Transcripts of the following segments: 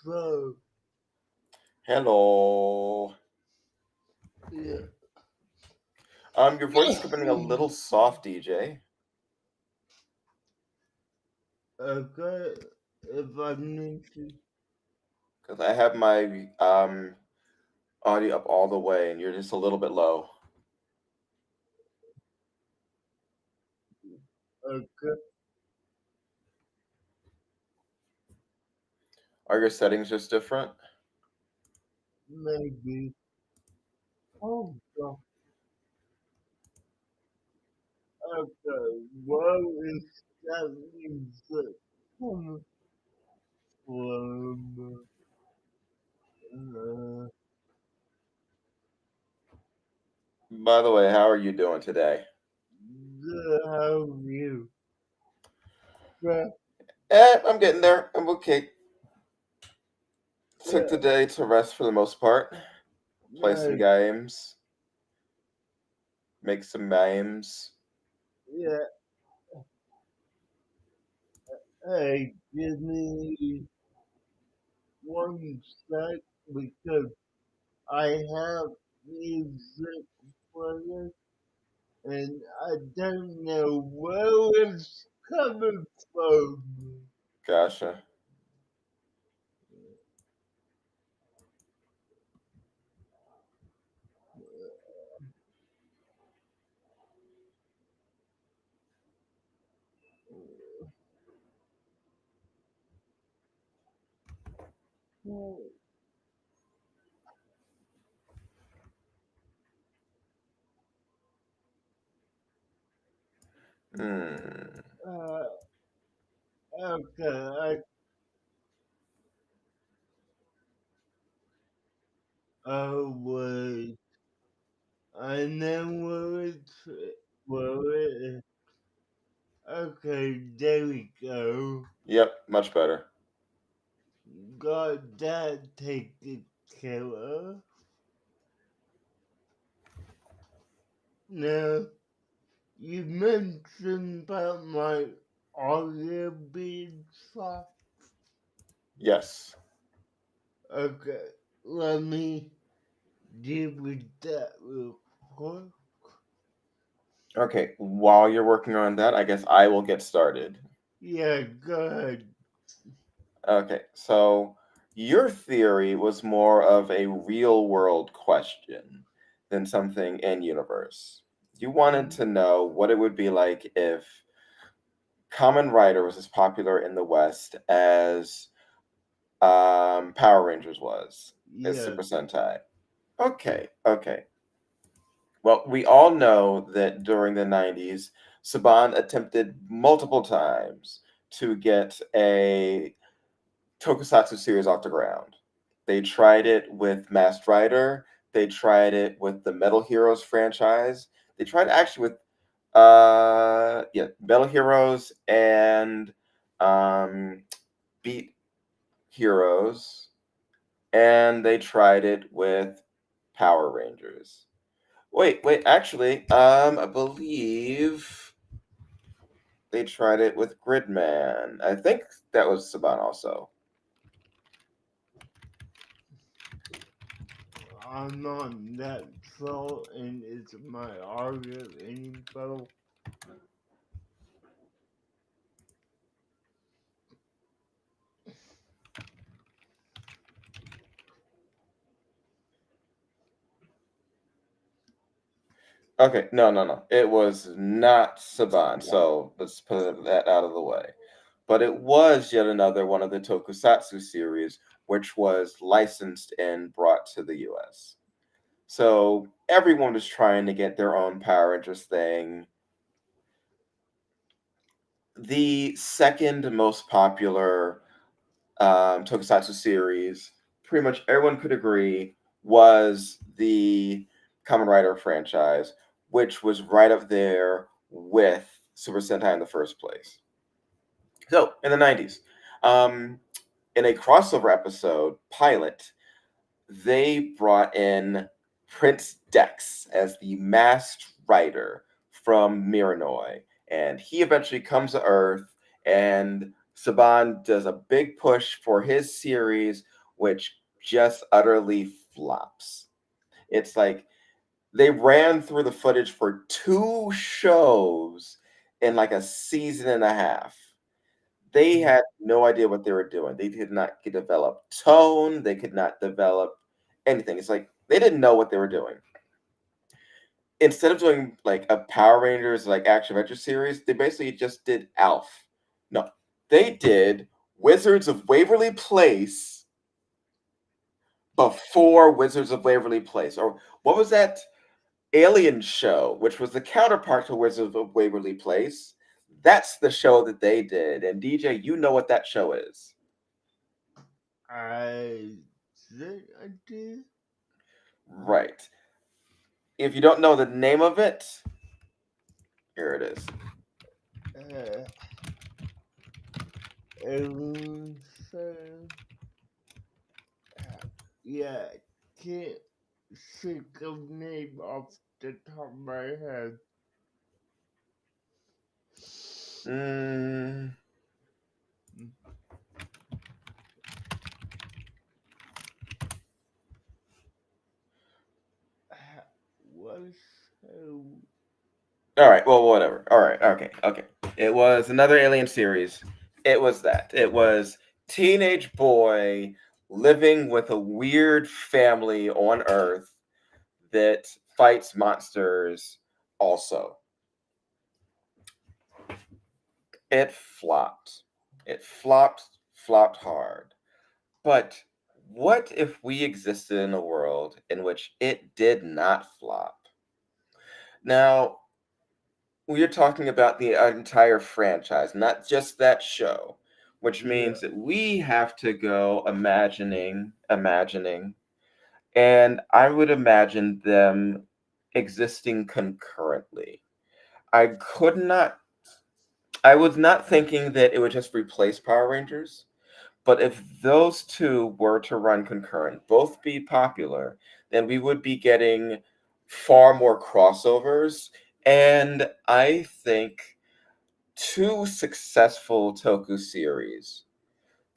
bro. Hello. Yeah. Your voice is becoming a little soft, DJ. Okay, if I need to. Because I have my audio up all the way, and you're just a little bit low. Okay, Are your settings just different? maybe. Oh, God. Okay, what is that music coming from? Uh, By the way, how are you doing today? good, how are you? But, I'm getting there. I'm okay. Took yeah, the day to rest for the most part. Play some nice. games. Make some memes. Yeah, hey, give me one sec because I have music playing and I don't know where it's coming from. Gotcha. Hmm. Uh, okay, oh wait, I know where it is. Okay, there we go. Yep, much better. Got that taken care of. Now, you mentioned about my audio being soft. Yes. Okay, let me deal with that real quick. Okay, while you're working on that, I guess I will get started. Yeah, go ahead. Okay, so your theory was more of a real world question than something in universe. You wanted to know what it would be like if Common Rider was as popular in the West as Power Rangers was, as Yeah, Super Sentai. Okay. Well, we all know that during the 90s, Saban attempted multiple times to get a tokusatsu series off the ground. They tried it with Masked Rider. They tried it with the Metal Heroes franchise. They tried actually with Metal Heroes and um Beat Heroes, and they tried it with Power Rangers. Wait, actually, I believe they tried it with Gridman. I think that was Saban also. I'm not that troll and it's my audio info. Okay, no. It was not Saban, so let's put that out of the way. But it was yet another one of the tokusatsu series, which was licensed and brought to the US. So everyone was trying to get their own Power Rangers thing. The second most popular tokusatsu series, pretty much everyone could agree, was the Kamen Rider franchise, which was right up there with Super Sentai in the first place. So, in the 90s, um, in a crossover episode, Pilot, they brought in Prince Dex as the masked rider from Miranoi. And he eventually comes to Earth and Saban does a big push for his series, which just utterly flops. It's like they ran through the footage for 2 shows in like a season and a half. They had no idea what they were doing. They did not develop tone. They could not develop anything. It's like they didn't know what they were doing. Instead of doing like a Power Rangers like action adventure series, they basically just did Alf. No, they did Wizards of Waverly Place before Wizards of Waverly Place. Or what was that Alien show, which was the counterpart to Wizards of Waverly Place? That's the show that they did. And DJ, you know what that show is. I think I did. Right. If you don't know the name of it, here it is. Everyone said, yeah, can't think of name off the top of my head. Was so. All right, well, whatever. All right, okay. It was another Alien series. It was that. It was teenage boy living with a weird family on Earth that fights monsters also. It flopped. It flopped hard. But what if we existed in a world in which it did not flop? Now, we're talking about the entire franchise, not just that show, which means that we have to go imagining, and I would imagine them existing concurrently. I was not thinking that it would just replace Power Rangers, but if those two were to run concurrent, both be popular, then we would be getting far more crossovers. And I think 2 successful Toku series,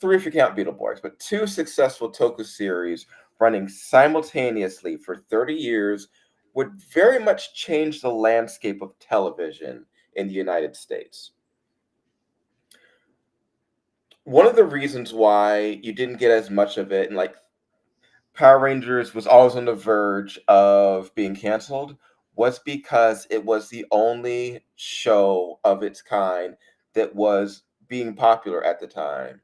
3 if you count Beetleborgs, but 2 successful Toku series running simultaneously for 30 years would very much change the landscape of television in the United States. One of the reasons why you didn't get as much of it, and like Power Rangers was always on the verge of being canceled, was because it was the only show of its kind that was being popular at the time.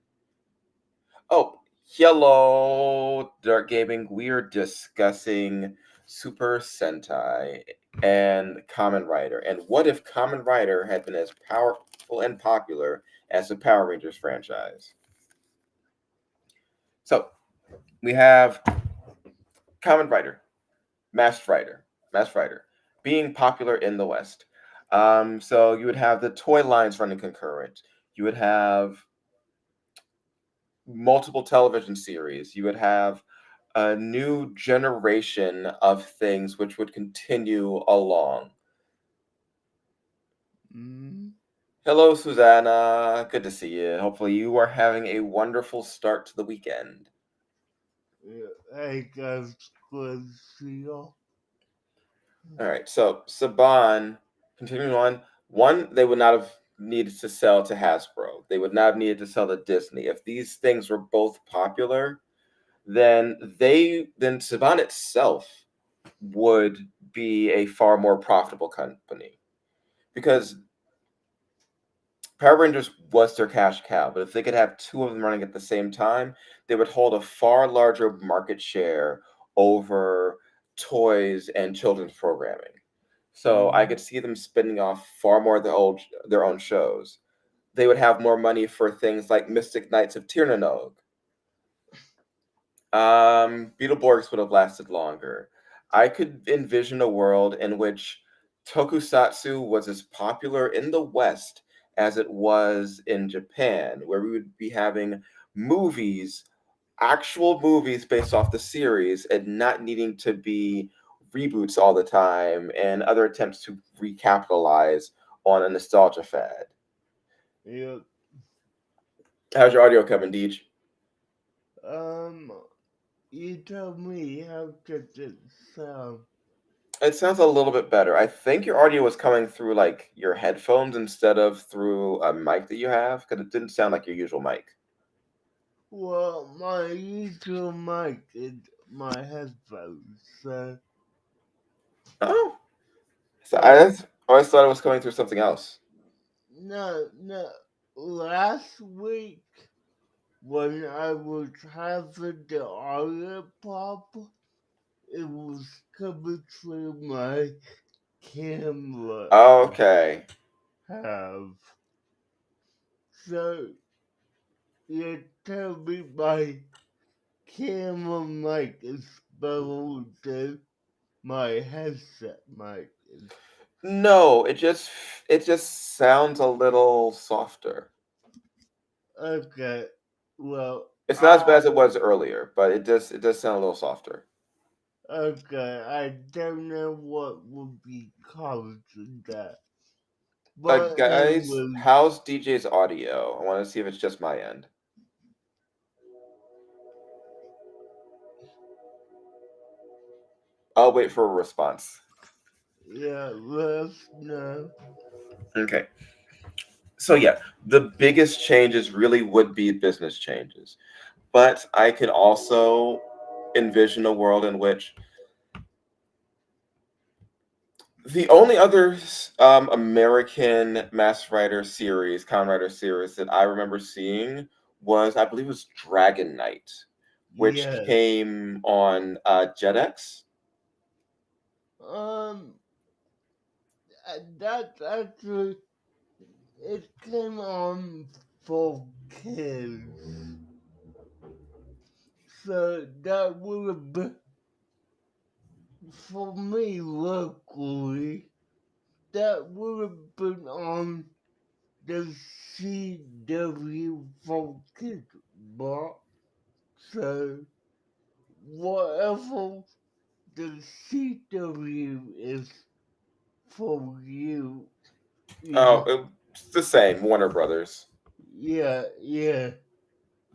Oh, hello, Dark Gaming. We are discussing Super Sentai and Kamen Rider. And what if Kamen Rider had been as powerful and popular as the Power Rangers franchise? So, we have Kamen Rider, Masked Rider, being popular in the West. So you would have the toy lines running concurrent. You would have multiple television series. You would have a new generation of things which would continue along. Hello, Susanna. Good to see you. Hopefully, you are having a wonderful start to the weekend. Hey guys, good to see you. All right, so Saban, continuing on, one, they would not have needed to sell to Hasbro. They would not have needed to sell to Disney. If these things were both popular, then Saban itself would be a far more profitable company. Because Power Rangers was their cash cow, but if they could have 2 of them running at the same time, they would hold a far larger market share over toys and children's programming. So I could see them spinning off far more of their own shows. They would have more money for things like Mystic Knights of Tirnanog. Beetleborgs would have lasted longer. I could envision a world in which tokusatsu was as popular in the West as it was in Japan, where we would be having movies, actual movies based off the series, and not needing to be reboots all the time and other attempts to recapitalize on a nostalgia fad. Yeah. How's your audio coming, Deej? Um, you tell me how does it sound? It sounds a little bit better. I think your audio was coming through like your headphones instead of through a mic that you have, because it didn't sound like your usual mic. Well, my usual mic is my headphones, so Oh, so I but just always thought it was coming through something else. no. Last week when I was having the audio problem, it was coming through my camera Okay. have. So you tell me my camera mic is better than my headset mic is. No, it just sounds a little softer. Okay, well, It's not as bad as it was earlier, but it does sound a little softer. okay, I don't know what would be causing that. But Guys, anyway, how's DJ's audio? I want to see if it's just my end. I'll wait for a response. yeah, let us know. Okay. So yeah, the biggest changes really would be business changes. But I could also envision a world in which the only other American mass writer series, common writer series that I remember seeing was, I believe, it was Dragon Knight, which Yes. came on JetX. Um, that actually, it came on for kids. So that would have been, for me locally, that would have been on the CW for kids box. So whatever the CW is for you, Oh, you it's the same, Warner Brothers. yeah.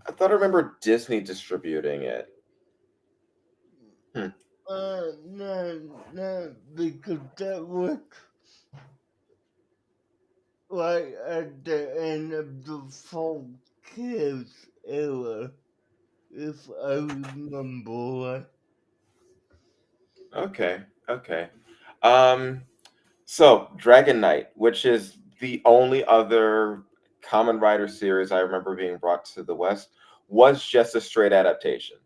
I thought I remember Disney distributing it. Hmm. No, because that was like at the end of the full kids era, if I remember right. Okay, okay. Um, so Dragon Knight, which is the only other Common Rider series I remember being brought to the West, was just a straight adaptation.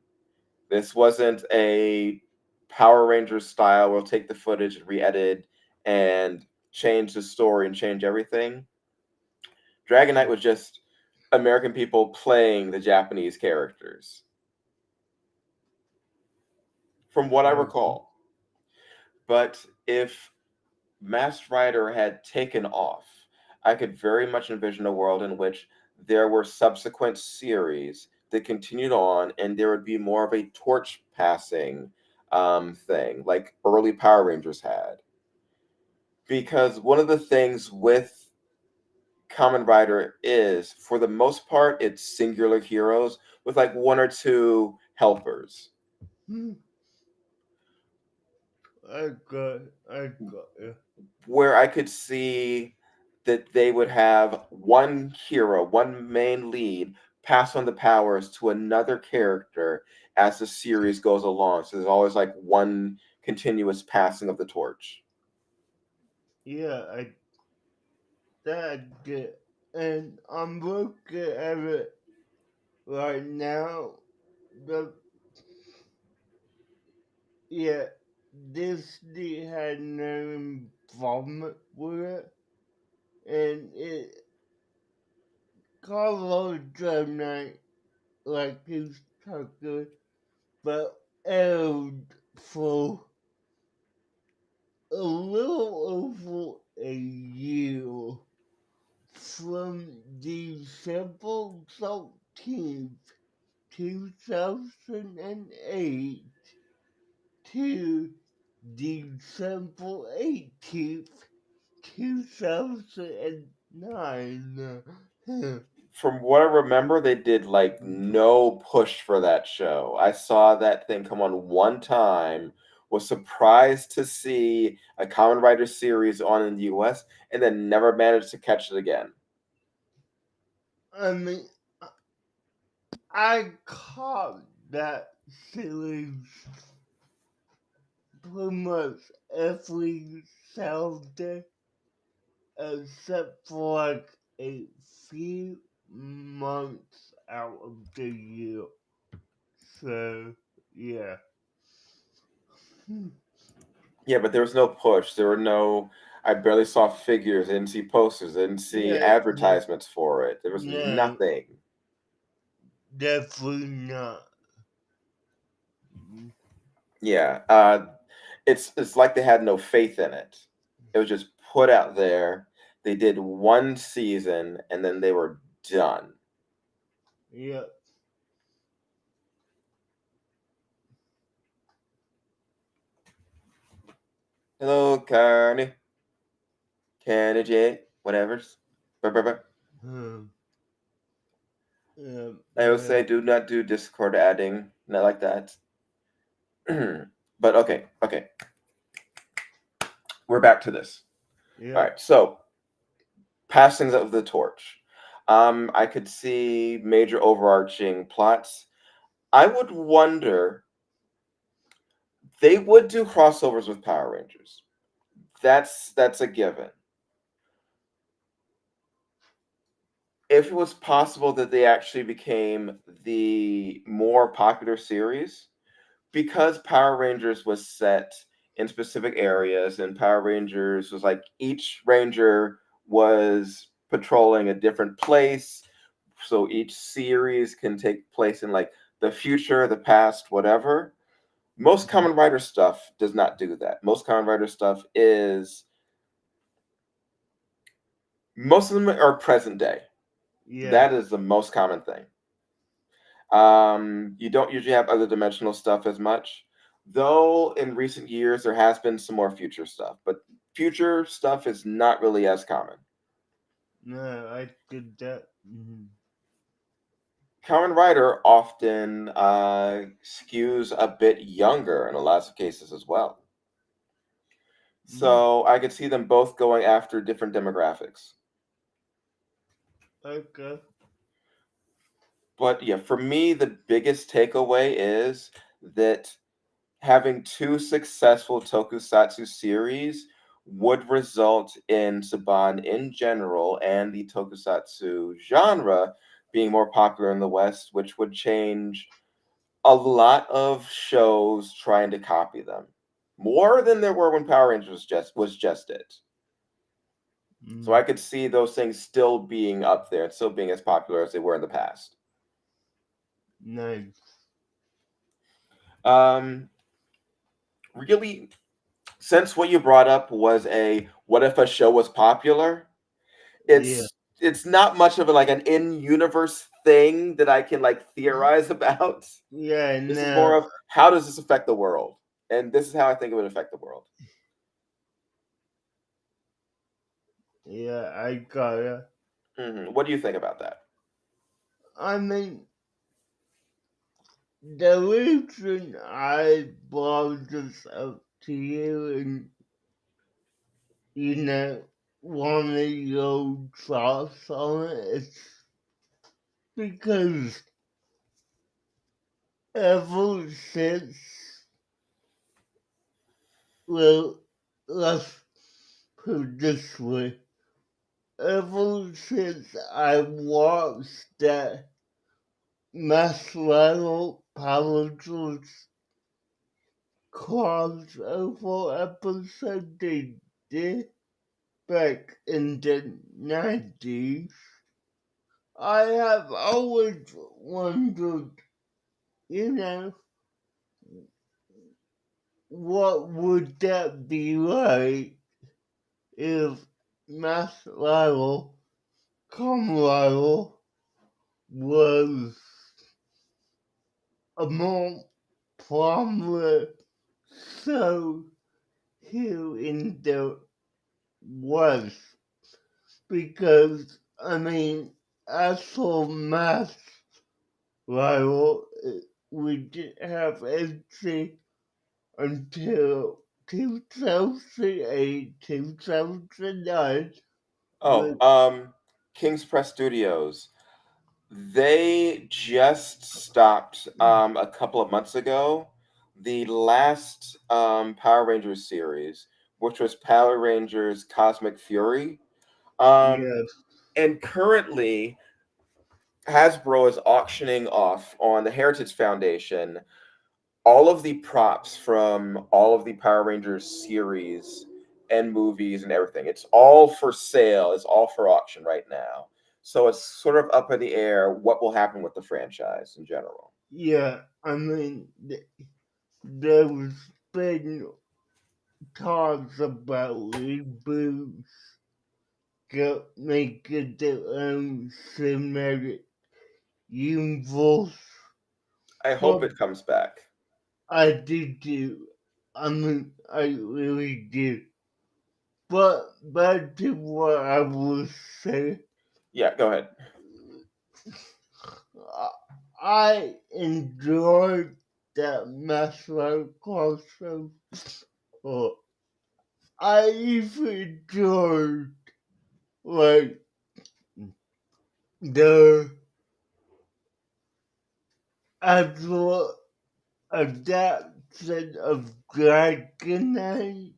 This wasn't a Power Rangers style. We'll take the footage and re-edit and change the story and change everything. Dragon Knight was just American people playing the Japanese characters, from what I recall. But if Masked Rider had taken off, I could very much envision a world in which there were subsequent series that continued on, and there would be more of a torch passing thing, like early Power Rangers had. Because one of the things with Kamen Rider is, for the most part, it's singular heroes with like one or two helpers. Hmm, I got you. Where I could see that they would have one hero, one main lead, pass on the powers to another character as the series goes along. So there's always like one continuous passing of the torch. Yeah, that did. And I'm looking at it right now. The yeah, Disney had no involvement with it, and it Carlos Night like his Tucker, but aired for a little over a year from December 13th, 2008 to December 18th, 2009. From what I remember, they did like no push for that show. I saw that thing come on one time, was surprised to see a Kamen Rider series on in the US, and then never managed to catch it again. I mean, I caught that series pretty much every Saturday, except for like a few months out of the year. So, yeah. Yeah, but there was no push. There were no. I barely saw figures. I didn't see posters. I didn't see Yeah, no, advertisements for it. There was no, nothing. definitely not. Yeah, it's like they had no faith in it. It was just put out there. They did one season and then they were done. Yep. Hello, Carney, Kenny J, whatever's. Brr, brr, brr. Hmm. I would Yeah. say do not do Discord adding, not like that. But okay, we're back to this. All Yep. right, so passings of the torch. I could see major overarching plots. I would wonder they would do crossovers with Power Rangers. That's a given. If it was possible that they actually became the more popular series, because Power Rangers was set in specific areas, and Power Rangers was like each Ranger was patrolling a different place, so each series can take place in like the future, the past, whatever. Most Kamen Rider stuff does not do that. Most Kamen Rider stuff is most of them are present day. Yeah. That is the most common thing. You don't usually have other dimensional stuff as much, though. In recent years, there has been some more future stuff, but future stuff is not really as common. No, I did that. Kamen Rider often skews a bit younger in a lot of cases as well. Mm. So I could see them both going after different demographics. Okay. But yeah, for me, the biggest takeaway is that having two successful tokusatsu series would result in Saban in general and the tokusatsu genre being more popular in the West, which would change a lot of shows trying to copy them. More than there were when Power Rangers was just it. So I Mm. could see those things still being up there and still being as popular as they were in the past. Nice. Um, really, since what you brought up was a what if a show was popular, Yeah. it's not much of a, like an in-universe thing that I can like theorize about. Yeah, This is more no. of how does this affect the world? And this is how I think it would affect the world. Yeah, I got it. What do you think about that? I mean, the reason I brought this up to you and, wanted your thoughts on it is because ever since, well, let's put it this way, ever since I watched that mass level Paladins crossover episode they did back in the 90s, I have always wondered, you know, what would that be like if Mass Rival, Rival was a more prominent show here in the West? Because, I mean, actual math level, we didn't have anything until 2008, 2009. Oh, But King's Press Studios. They just stopped a couple of months ago the last Power Rangers series, which was Power Rangers Cosmic Fury. Um, yes, and currently, Hasbro is auctioning off on the Heritage Foundation all of the props from all of the Power Rangers series and movies and everything. It's all for sale. It's all for auction right now. So it's sort of up in the air what will happen with the franchise in general. yeah, I mean, there's been talks about reboots, making their own cinematic universe. I hope But it comes back. I do too. I mean, I really do. But back to what I was saying, Yeah, go ahead. I enjoyed that Maxwell crossover. Oh, I even enjoyed like the actual adaptation of Dragonite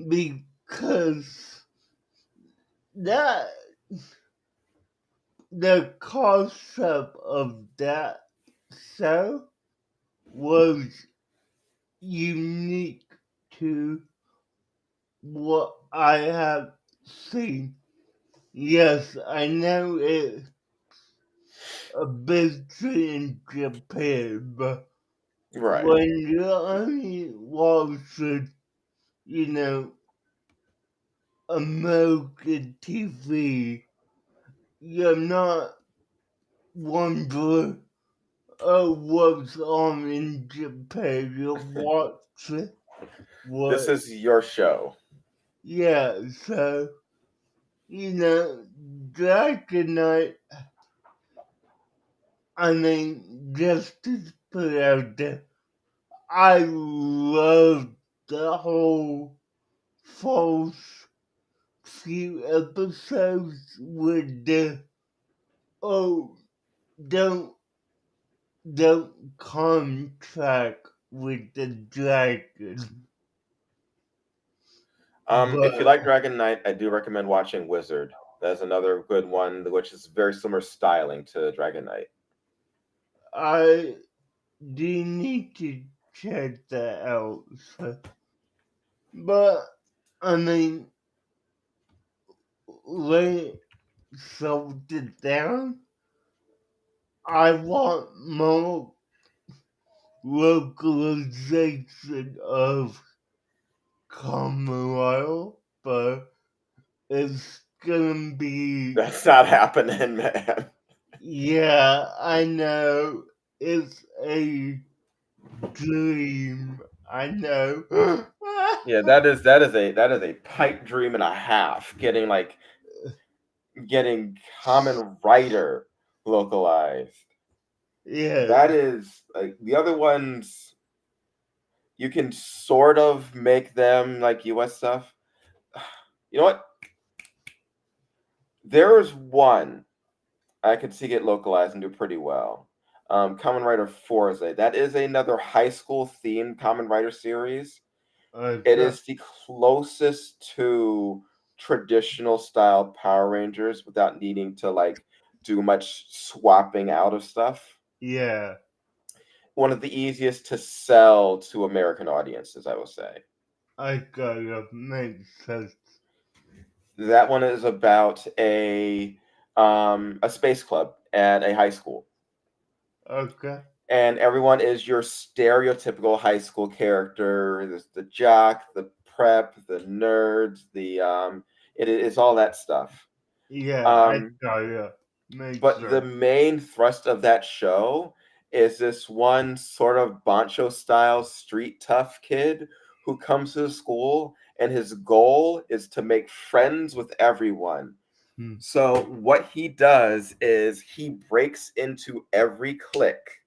because that the concept of that show was unique to what I have seen. Yes, I know it's a big thing in Japan, but Right. when you're only watching, you know, American TV, you're not wondering, oh, what's on in Japan? You're watching This what, is your show. yeah, so, you know, Dragonite, I mean, just to put out there, I love the whole first few episodes with the oh don't contract with the dragon. If you But like Dragon Knight, I do recommend watching Wizard. That's another good one, which is very similar styling to Dragon Knight. I do need to check that out. So. But I mean, lay something down. I want more localization of Commonwealth, but it's gonna be. That's not happening, man. Yeah, I know. It's a dream. I know. Yeah, that is a pipe dream and a half. Getting Common Writer localized. Yeah, That is like the other ones. You can sort of make them like US stuff. You know what? There is one I could see get localized and do pretty well. Common Writer Forza. That is another high school themed Common Writer series. It okay. is the closest to traditional style Power Rangers without needing to like do much swapping out of stuff. Yeah, One of the easiest to sell to American audiences, I will say. I gotta make sense. That one is about a space club at a high school, Okay. and everyone is your stereotypical high school character. There's the jock, the prep, the nerds, it is all that stuff. Yeah, I Um, gotta make but the sense. main thrust of that show is this one sort of Bancho style street tough kid who comes to the school and his goal is to make friends with everyone. Hmm. So what he does is he breaks into every clique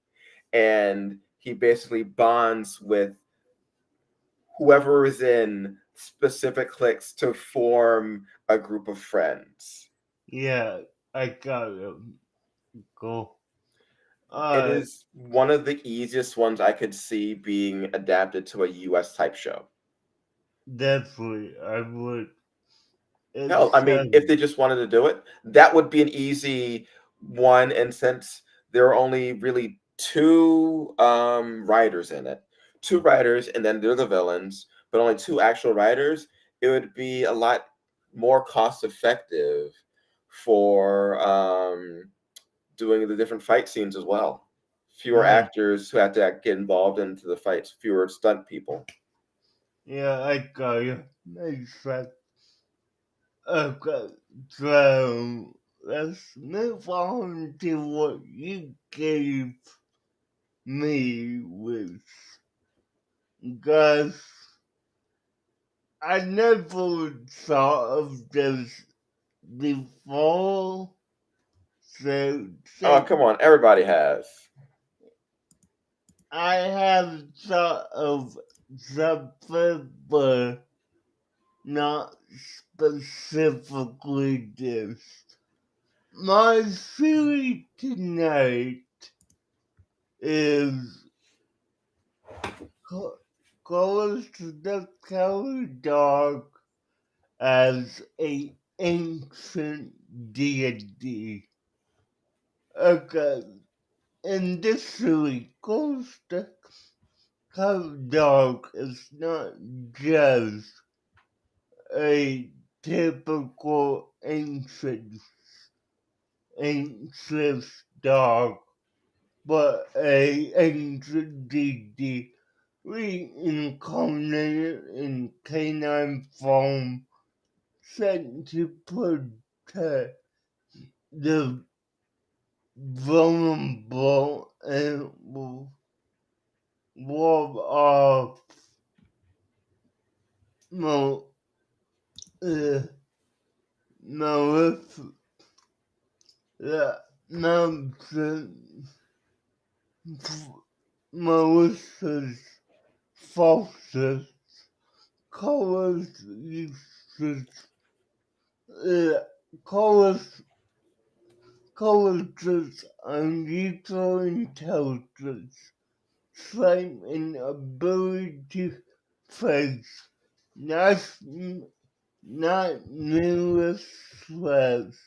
and he basically bonds with whoever is in specific cliques to form a group of friends. Yeah, I got it. Cool. It Uh, is one of the easiest ones I could see being adapted to a US type show. definitely, I would. Hell, It's I mean, if they just wanted to do it, that would be an easy one. And since there are only really two writers in it, two writers, and then they're the villains, but only two actual writers, it would be a lot more cost effective for doing the different fight scenes as well. Fewer right. actors who have to get involved into the fights, fewer stunt people. Yeah, I got you. Makes sense. Okay, so let's move on to what you gave me with, because I never thought of this before. So Oh, say come on, everybody has. I have thought of something, but not specifically this. My theory tonight is colors the color dark as a ancient deity. Okay, in this theory, colors the color dark is not just a typical ancient dog, but a ancient deity reincarnated in canine form, sent to protect the vulnerable and ward off mal- uh, malef- malicious malicious forces, colors uses uh, colors colors unusual intelligence, strength and ability to face not not numerous threats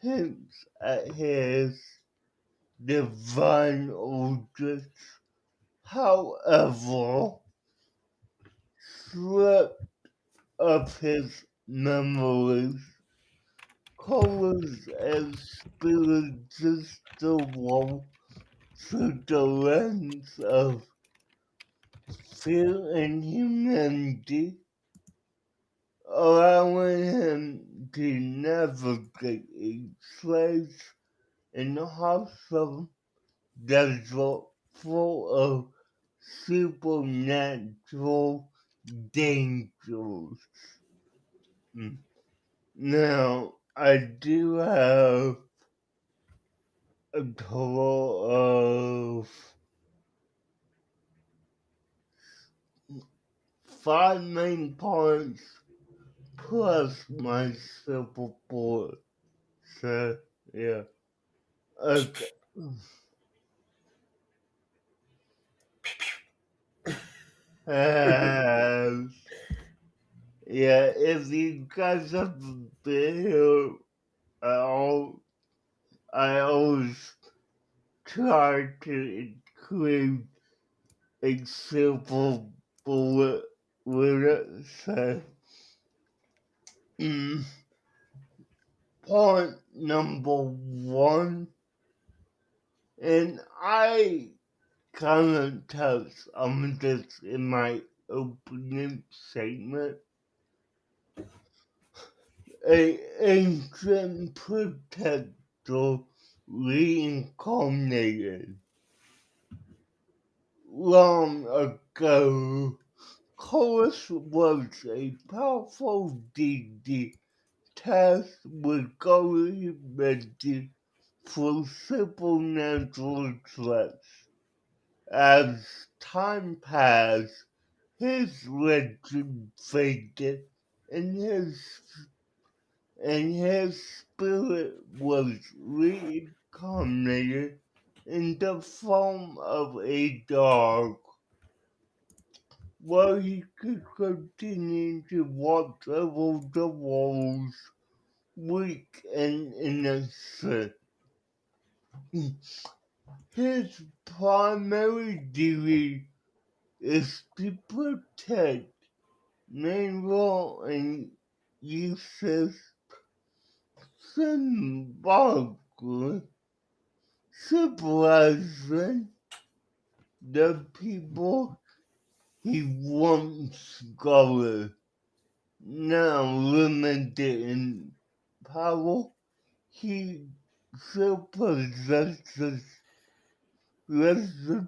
hints at his divine origins. However, stripped of his memories, colors and experiences the world through the lens of fear and humanity, allowing him to navigate a place in a wholesome desert full of supernatural dangers. Mm. Now, I do have a total of 5 main points plus my simple board. So, yeah. Okay. And, yeah, if you guys have been here at all, I always try to include a simple bullet with it. So, mm, point number one, and I kind of touched on this in my opening statement. A ancient protector reincarnated long ago. Chorus was a powerful deity tasked with guarding messages for supernatural threats. As time passed, his legend faded, and his spirit was reincarnated in the form of a dog, where he could continue to watch over the walls, weak and innocent. His primary duty is to protect natural and uses symbolically symbolizing the people he once governed. Now limited in power, he still possesses residual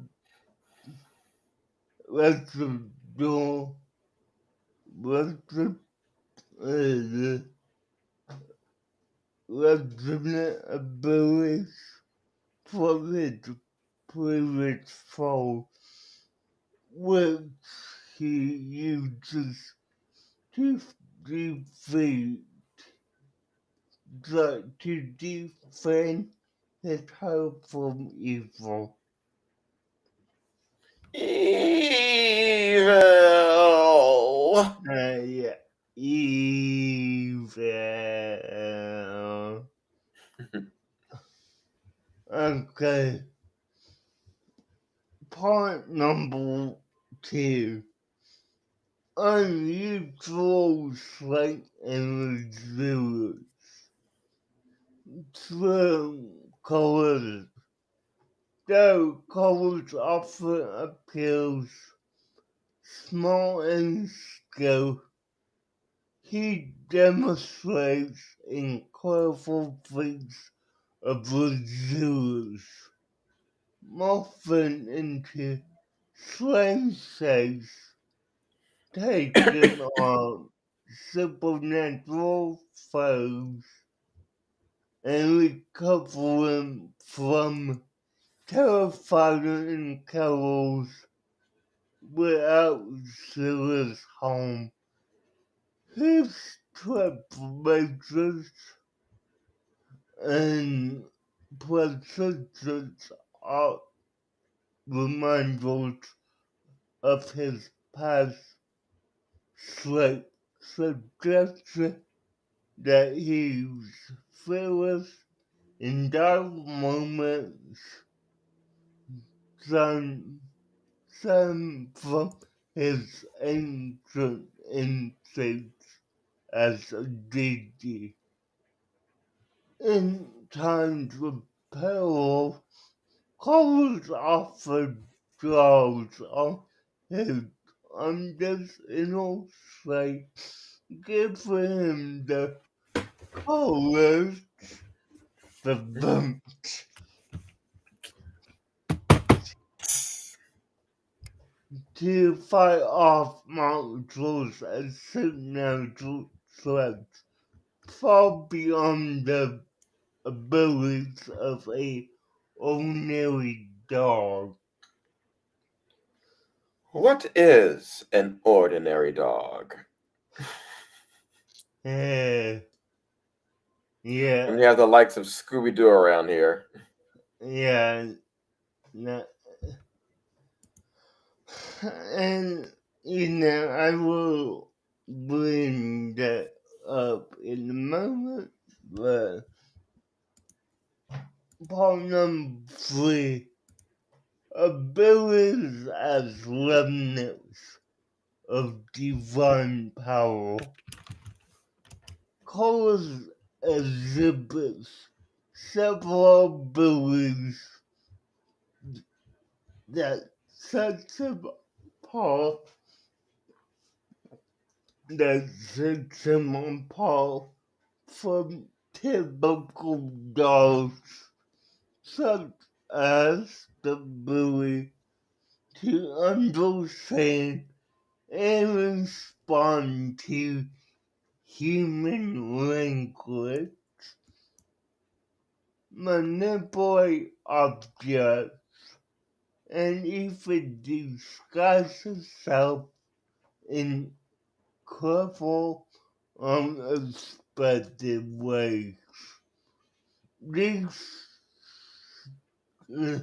residual resonant abilities from his previous foe, which he uses to defeat to defend his hope from evil. Evil. Yeah. Evil. Okay. Part number 2. Unusual strength and resilience. True colors. Though colors often appears small in scale, he demonstrates incredible feats of resilience, morphing into slingshot's taking on supernatural foes and recovering from terrifying encounters without serious harm. His transformations and persistence are reminders of his past suggestion that he's fearless in dark moments, some from his ancient instincts as a deity. In times of peril, Collins often draws on his understanding strength, giving him the courage the to fight off monsters and supernatural threats far beyond the abilities of a ordinary dog. What is an ordinary dog? Yeah, And yeah, you have the likes of Scooby Doo around here. yeah. And I will bring that up in a moment, but part number 3, abilities as remnants of divine power. Colors exhibits several abilities that sets him apart from typical dogs, such as the ability to understand and respond to human language, manipulate objects, and even disguise itself in clever, unexpected ways. These, uh,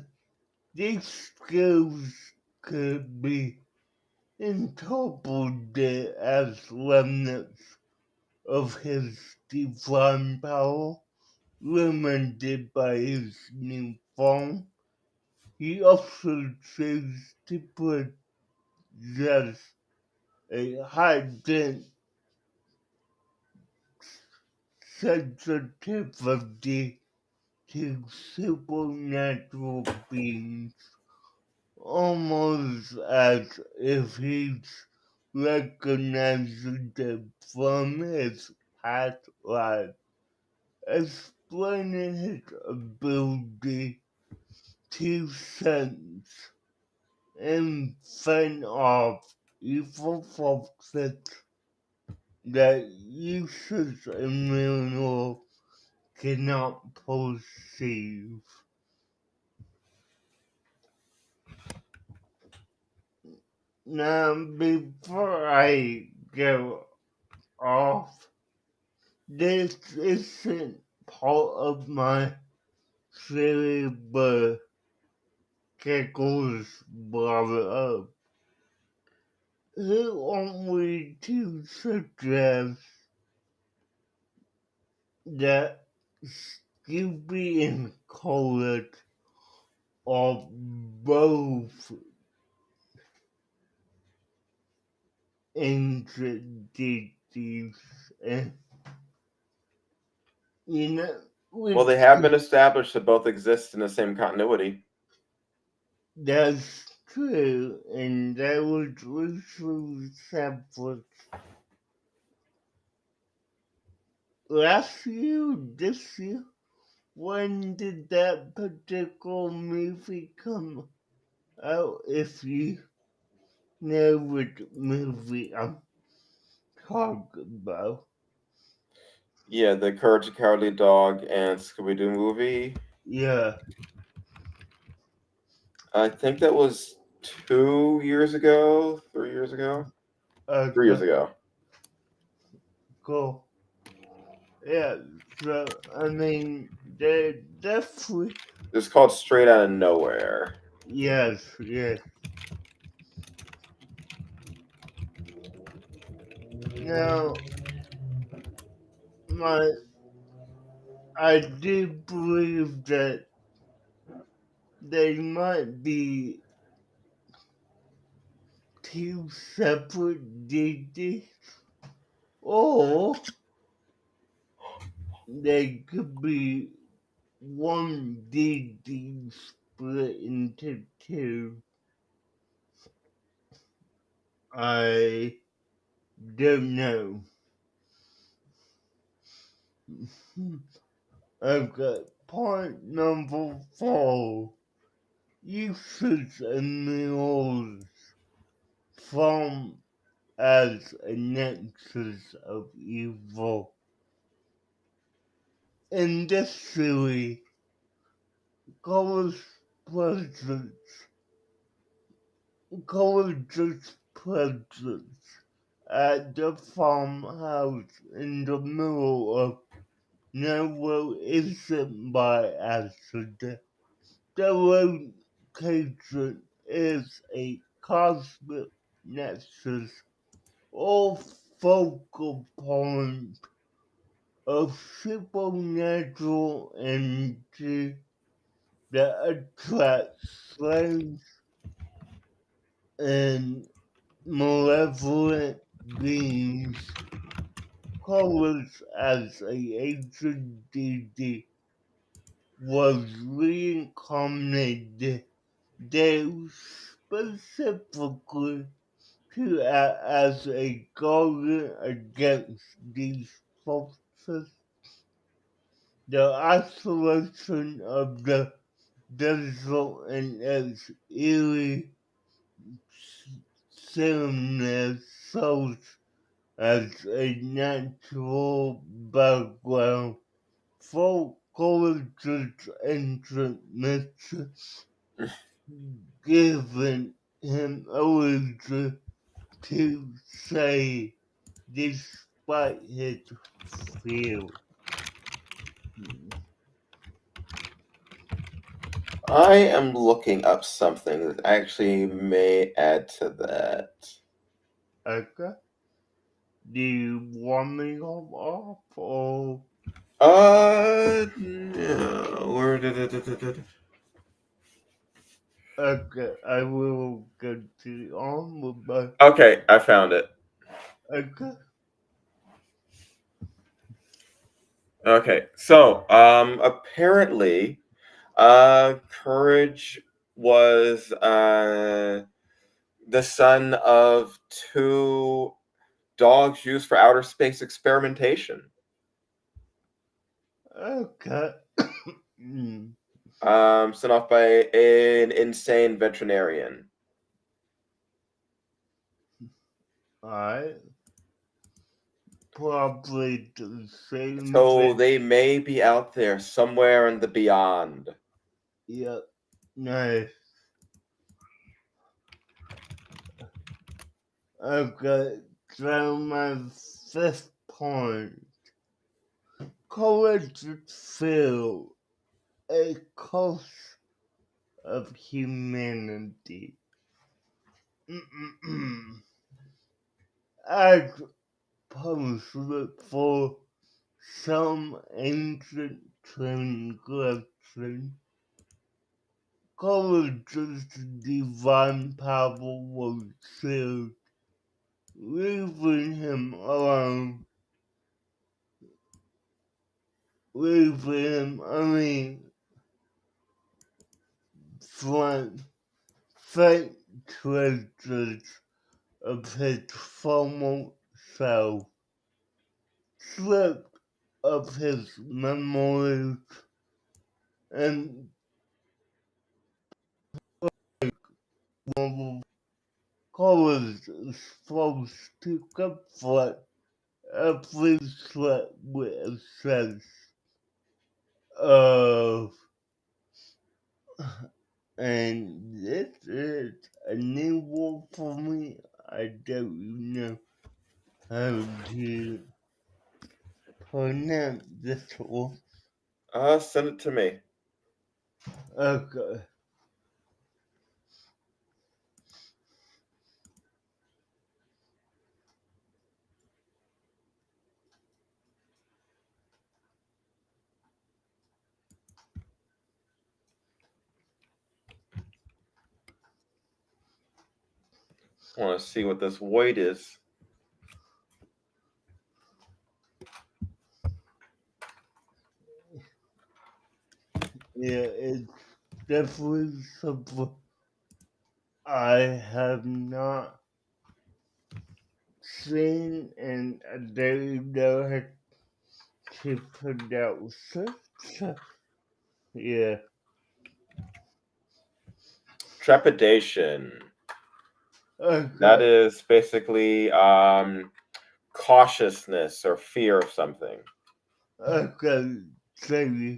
these skills could be interpreted as remnants of his divine power, limited by his new form. He also chooses to possess a heightened sensitivity to supernatural beings, almost as if he's recognizing them from his past life, explaining his ability to sense and fend off evil forces that users in real world cannot perceive. Now, before I go off, this isn't part of my syllabus Kegels brought it up. Who want me to suggest that Scooby and Colette are both ancient deities, and you know, Well, they have been established to both exist in the same continuity. that's true, and that was literally separate. Last year, this year, when did that particular movie come out? If you know which movie I'm talking about. Yeah, the Courage the Cowardly Dog and Scooby Doo movie. Yeah, I think that was 2 years ago, 3 years ago, 3 years okay, ago. cool. Yeah, so, I mean, they definitely, It's called Straight Out of Nowhere. yes, yes. Now, my, I do believe that they might be two separate deities, or they could be one deity split into two. I don't know. Okay, point number 4. Uses and mirrors form as a nexus of evil. In this series, Cole's presence, Cole's presence at the farmhouse in the middle of nowhere isn't by accident. The location is a cosmic nexus or focal point of supernatural energy that attracts slaves and malevolent beings. Horus as a ancient deity was reincarnated there specifically to act as a guardian against these forces. The isolation of the desert and its eerie sameness serves as a natural background for college's instruments, giving him a reason to say despite his fear. I am looking up something that actually may add to that. Okay. Do you want me to go off or No. Where did it? okay, I will continue on with my Okay, I found it. okay. Okay, so apparently, Courage was the son of two dogs used for outer space experimentation. Okay. Mm, Sent off by an insane veterinarian. Alright. Probably the same So thing. they may be out there somewhere in the beyond. Yep. Nice. Okay. So my fifth point. College feel a cost of humanity. As posted for some ancient transgression, Courage's divine power was sealed, leaving him alone, leaving him only faint traces of his former self, slipped of his memories, and Courage is supposed to confront every threat with a sense of, and this is a new word for me. I don't know how to pronounce this word. Send it to me. Okay. I want to see what this void is. Yeah, it's definitely something I have not seen, and I don't know how to pronounce it. So, yeah. Trepidation. That Okay. is basically cautiousness or fear of something. Okay. So,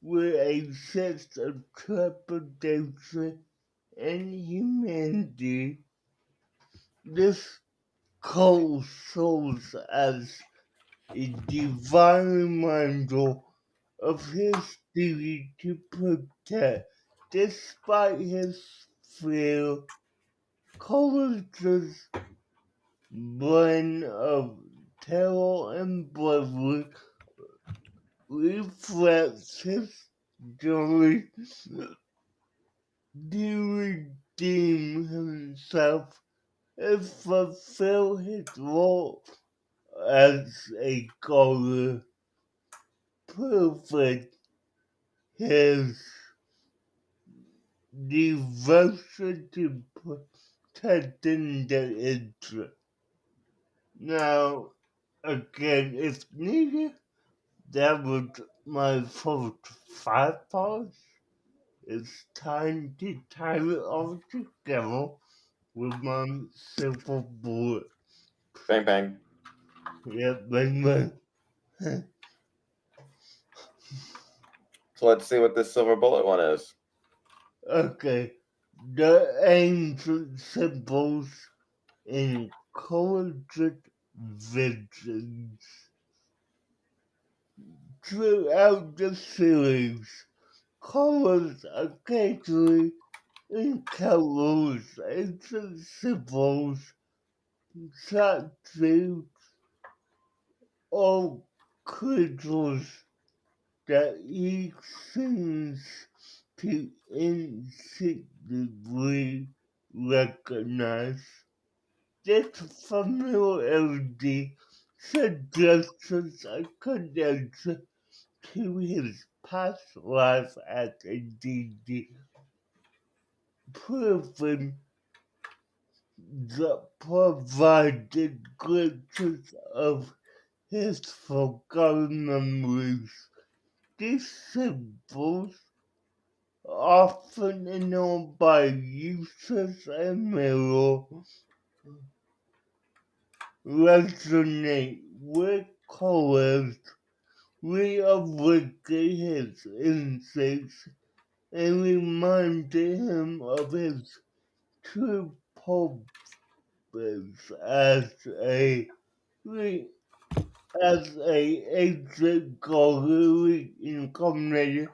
with a sense of trepidation and humanity, this cult serves as a divine reminder of his duty to protect. Despite his fear, Coleridge's blend of terror and bravery reflects his journey to redeem himself and fulfill his role as a scholar. Perfect his devotion to protecting the interest. Now, again, if needed, that was my first 5 parts. It's time to tie it all together with my simple bullet. Bang bang. Yeah, bang bang. So let's see what this silver bullet one is. Okay. The ancient symbols in cultured visions. Throughout the series, colors occasionally encounters ancient symbols, statues, or creatures that he seems to instinctively recognize. This familiarity suggests a connection to his past life as a DD, proving the provided glimpses of his forgotten memories. These symbols, often known by users and mirror, resonate with colors, reawaken his instincts and reminded him of his true purpose as a ancient glory incarnated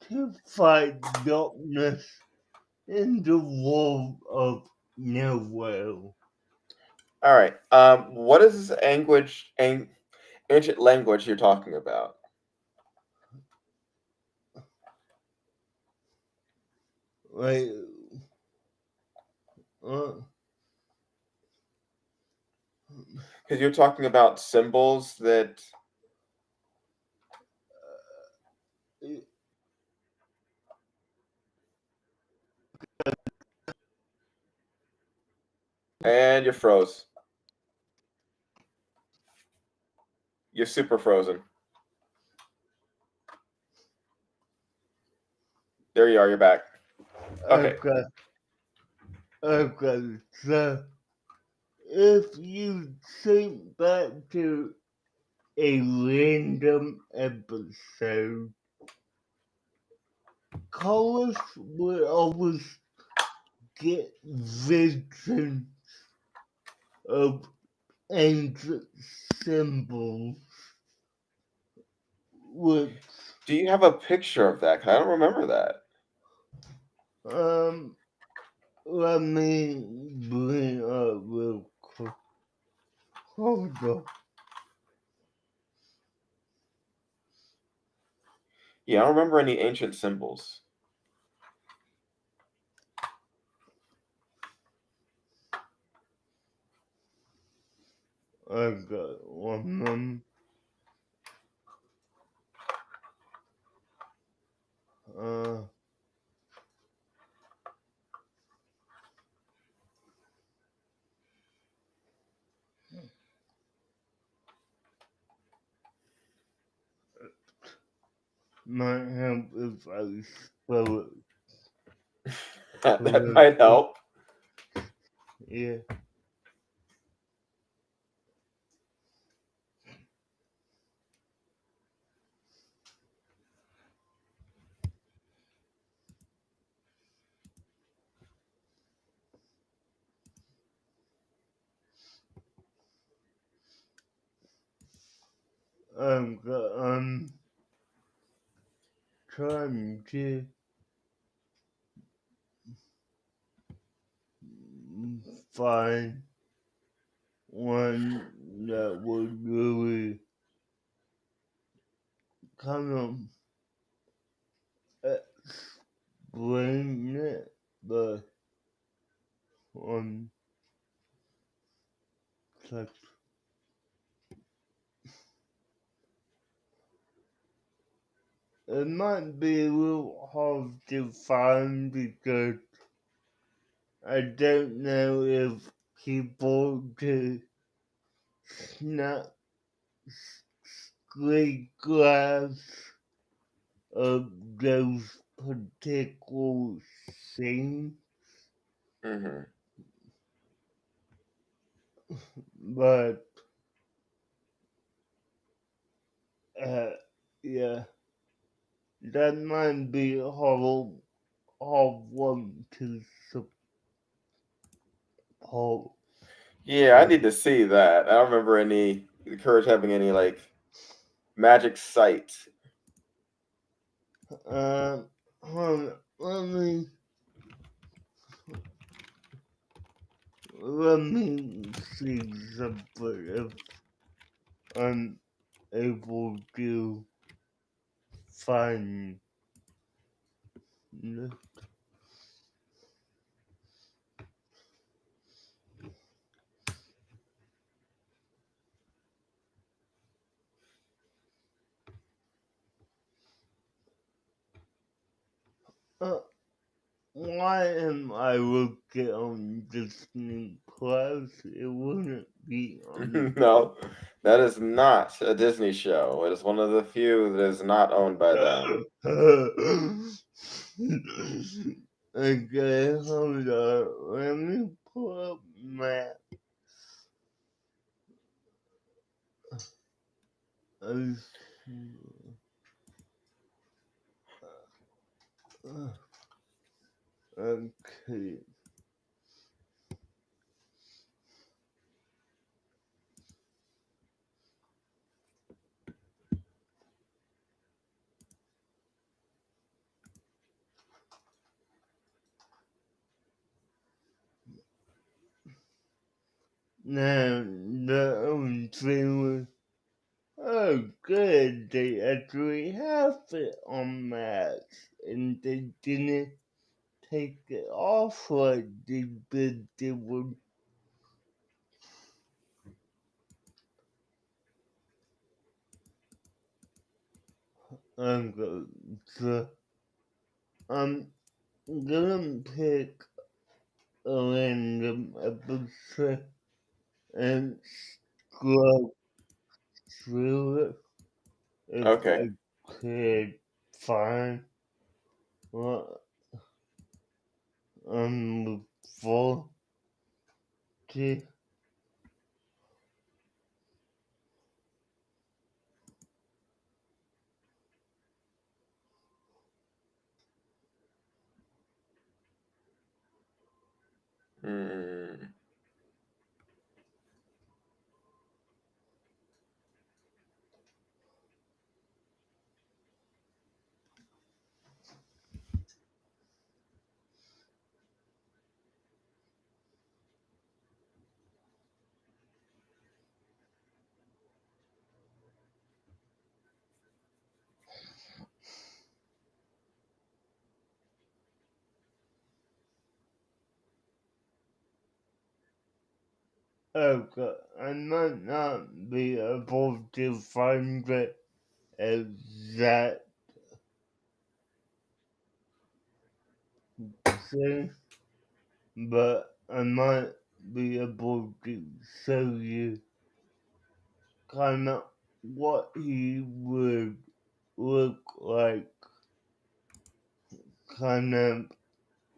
to fight darkness in the world of nowhere. All right. What is this ancient language you're talking about? Like, uh, Because you're talking about symbols that. And you're froze. You're super frozen. There you are. You're back. Okay. okay, so if you think back to a random episode, colors will always get visions of ancient symbols, which Do you have a picture of that? 'Cause I don't remember that. um let me bring up real quick. Hold on. Yeah, I don't remember any ancient symbols. I got one. Uh, might help if I spell it That might correctly. help. Yeah. I'm trying to find one that would really kind of explain it, but um, like, it might be a little hard to find because I don't know if people could snap screen glass of those particular scenes. Hmm. but yeah, that might be a hard one to support. Yeah, I need to see that. I don't remember any Courage having any like magic sight. Hold on, let me see something if I'm able to find it. Why am I looking on Disney Plus? It wouldn't be on. No, that is not a Disney show. It is one of the few that is not owned by them. Okay, hold on. Let me pull up map. Okay. Now, the trailer. Oh, good. They actually have it on Max, and they didn't take it off like they did. They were. So I'm gonna pick a random episode and scroll through it if Okay. I could find what I'm looking for. Hmm. Okay, I might not be able to find the exact thing, but I might be able to show you kind of what he would look like, kind of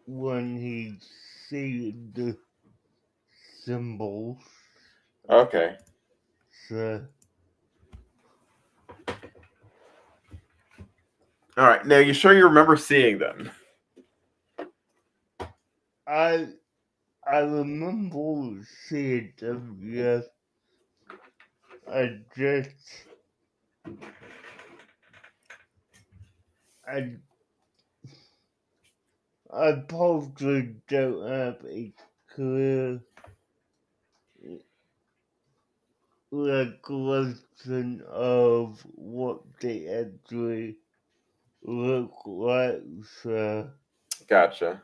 when he sees the symbols. Okay. So All right. Now, you sure you remember seeing them? I remember seeing them. Yes, I just I probably don't have a clear recollection of what they actually look like. So Gotcha.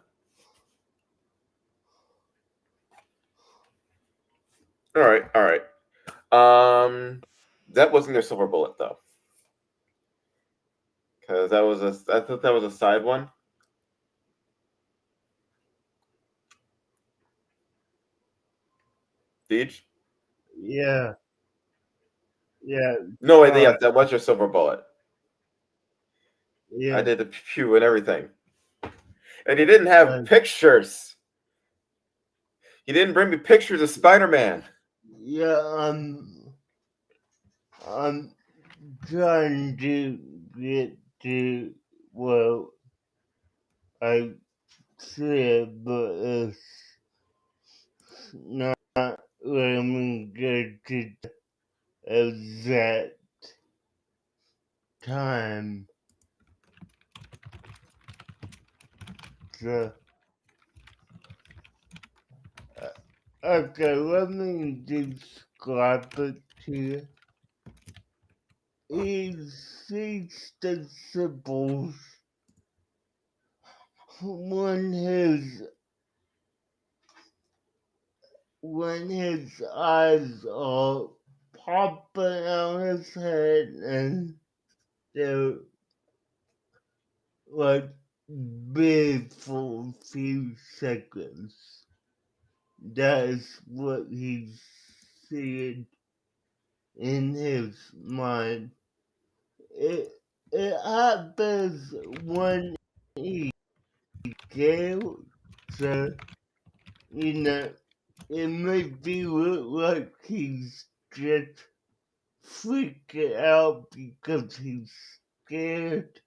All right. All right. That wasn't their silver bullet though, because that was a. I thought that was a side one. Deej? yeah, yeah, No, fine. yeah, that was your silver bullet. I Yeah, did the pew and everything, and he didn't have pictures. He didn't bring me pictures of Spider-Man. Yeah, I'm trying to get to, well, I said, but it's not letting me get to the exact time. So, okay, let me describe it to you. He sees the symbols when his eyes are popping out his head and they're like big for a few seconds. That is what he's seeing in his mind. It happens when he scared, so you know it may be look like he's just freaking out because he's scared,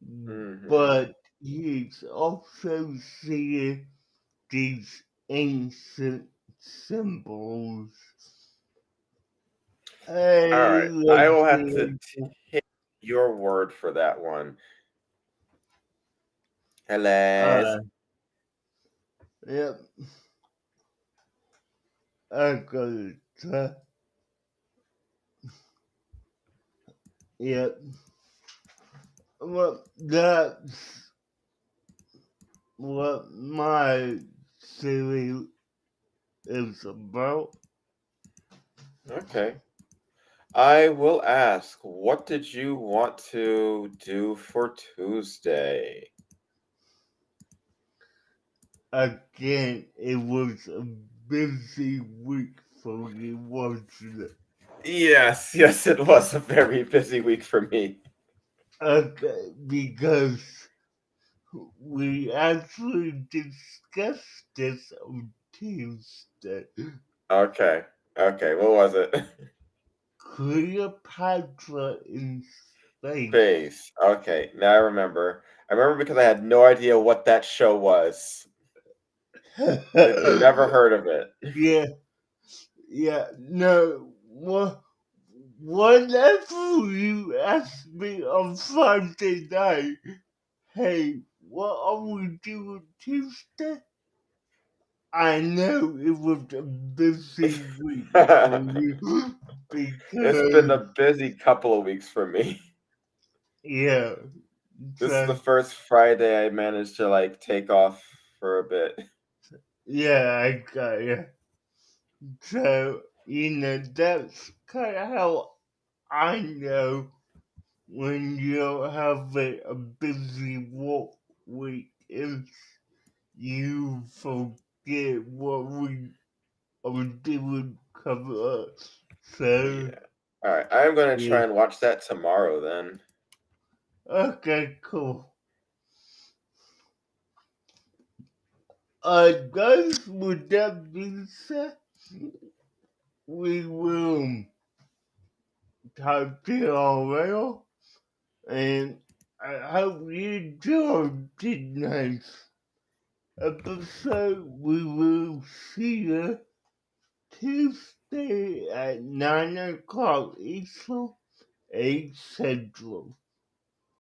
Mm-hmm. but he's also seeing these ancient symbols. All Hey, right. I let's will have to see. take your word for that one. Hello. Yep, okay, yep. Well, that's what my theory is about. Okay. I will ask, what did you want to do for Tuesday? Again, it was a busy week for me, wasn't it? Yes, yes, it was a very busy week for me. Okay, because we actually discussed this on Tuesday. Okay, okay, what was it? Cleopatra in space. Space. Okay, now I remember. I remember because I had no idea what that show was. I'd never heard of it. Yeah, yeah, no, whenever you ask me on Friday night, hey, what are we doing Tuesday? I know it was a busy week for you It's been because, a busy couple of weeks for me. yeah, This is the so, first Friday I managed to take off for a bit. yeah, I got you. So, that's kind of how I know when you're having a busy work week is you forget what we are doing cover up. So, Yeah. All right, I'm gonna yeah. try and watch that tomorrow then. Okay, cool. Guys, with that being said, we will talk to you all later, and I hope you enjoyed tonight's episode. We will see you Tuesday at 9 o'clock Eastern, 8 Central.